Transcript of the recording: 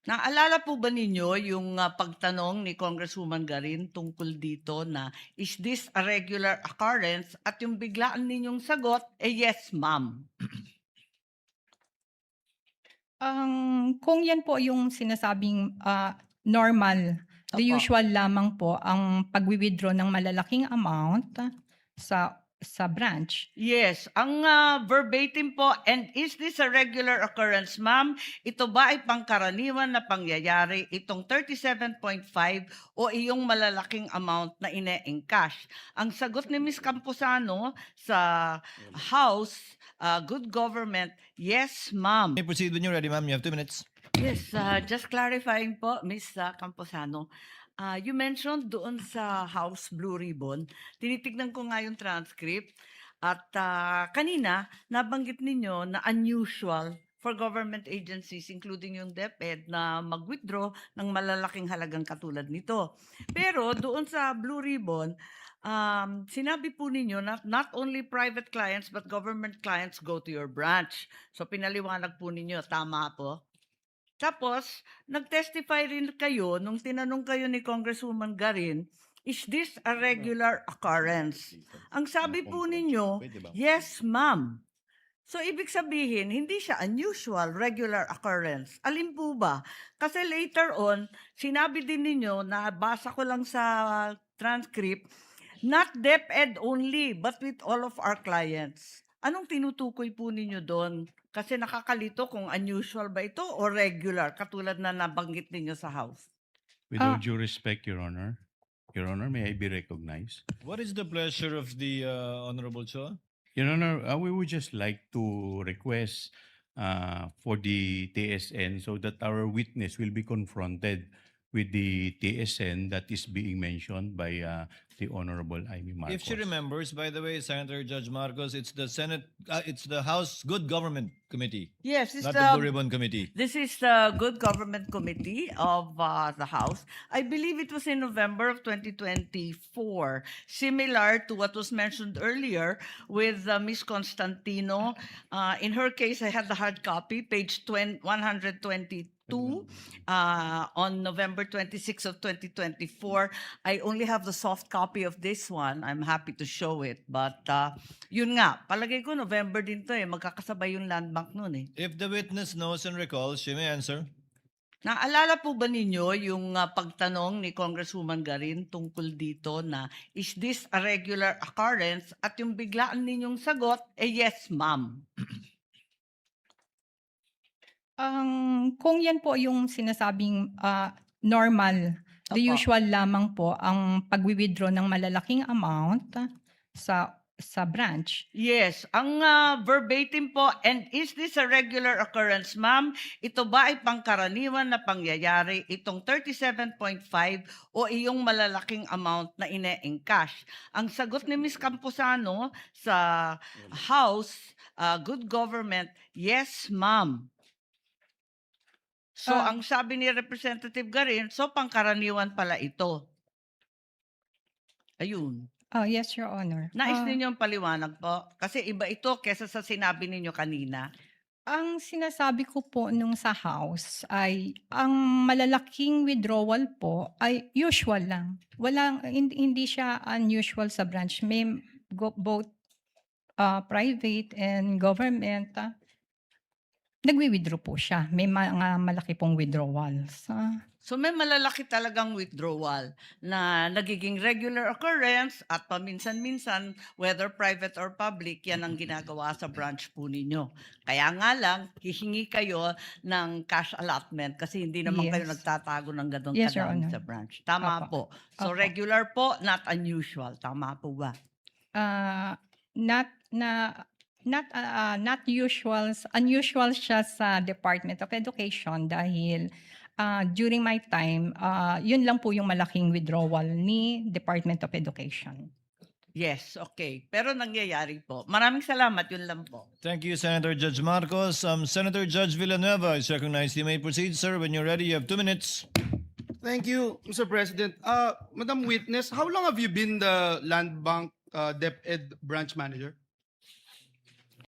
Naalala po ba ninyo yung pagtanong ni Congresswoman Garin tungkol dito na, "Is this a regular occurrence?" At yung biglaan ninyong sagot, "Yes, ma'am." Kung yan po yung sinasabing, normal, the Opo. usual lamang po ang pagwi-withdraw ng malalaking amount sa branch. Yes, ang verbatim po, "And is this a regular occurrence, ma'am? Ito ba ay pangkaraniwan na pangyayari itong 37.5 o iyong malalaking amount na ine-encash?" Ang sagot ni Ms. Camposano sa House Good Government, "Yes, ma'am." May proceed when you're ready, ma'am. You have 2 minutes. Yes, just clarifying po, Ms. Camposano. You mentioned doon sa House Blue Ribbon, tinitignan ko nga yung transcript at kanina nabanggit ninyo na unusual for government agencies including yung DepEd na mag-withdraw ng malalaking halagang katulad nito. Pero doon sa Blue Ribbon, sinabi po ninyo na not only private clients but government clients go to your branch. So pinaliwanag po ninyo, tama po? Tapos, nag-testify rin kayo nung tinanong kayo ni Congresswoman Garin, "Is this a regular occurrence?" Ang sabi po ninyo, "Yes, ma'am." So, ibig sabihin, hindi siya unusual, regular occurrence. Alin po ba? Kasi later on, sinabi din ninyo, nabasa ko lang sa transcript, "Not DepEd only, but with all of our clients." Anong tinutukoy po ninyo doon? Kasi nakakalito kung unusual ba ito o regular, katulad na nabanggit ninyo sa House. With all Ah. due respect, Your Honor, may I be recognized? What is the pleasure of the Honorable Chua? Your Honor, we would just like to request for the TSN so that our witness will be confronted with the TSN that is being mentioned by the Honorable Amy Marcos. If she remembers, by the way, Senator Judge Marcos, it's the it's the House Good Government Committee, Yes, it's not the Blue Ribbon Committee. This is the Good Government Committee of the House. I believe it was in November of 2024, similar to what was mentioned earlier with Ms. Constantino. In her case, I had the hard copy, page 122. On November 26 of 2024. I only have the soft copy of this one. I'm happy to show it. But yun nga, palagay ko November din to magkakasabay yung land bank nun eh. If the witness knows and recalls, she may answer. Naalala po ba ninyo yung pagtanong ni Congresswoman Garin tungkol dito na, "Is this a regular occurrence?" At yung biglaan ninyong sagot, "Yes, ma'am." Kung yan po yung sinasabing, normal, the Opo. usual lamang po ang pagwi-withdraw ng malalaking amount sa branch. Yes, ang verbatim po, "And is this a regular occurrence, ma'am? Ito ba ay pangkaraniwan na pangyayari itong 37.5 o iyong malalaking amount na ine-encash?" Ang sagot ni Ms. Camposano sa House Good Government, "Yes, ma'am." So, ang sabi ni Representative Garin, so pangkaraniwan pala ito. Ayun. Yes, Your Honor. Nais ninyong paliwanag po? Kasi iba ito kesa sa sinabi ninyo kanina. Ang sinasabi ko po nung sa House ay ang malalaking withdrawal po ay usual lang. Hindi siya unusual sa branch. May both private and government, nagwi-withdraw po siya. May mga malaki pong withdrawals. So may malalaki talagang withdrawal na nagiging regular occurrence at paminsan-minsan, whether private or public, yan ang ginagawa sa branch po ninyo. Kaya nga lang, hihingi kayo ng cash allotment kasi hindi naman kayo Yes. nagtatago ng ganun Yes, Your kadami Honor. sa branch. Tama Opo. po. So Opo. regular po, not unusual. Tama po ba? Not unusual siya sa Department of Education dahil during my time, yun lang po yung malaking withdrawal ni Department of Education. Yes, okay. Pero nangyayari po. Maraming salamat, yun lang po. Thank you, Senator Judge Marcos. Senator Judge Villanueva is recognized. You may proceed, sir. When you're ready, you have 2 minutes. Thank you, Mr. President. Madam Witness, how long have you been the Land Bank DepEd branch manager?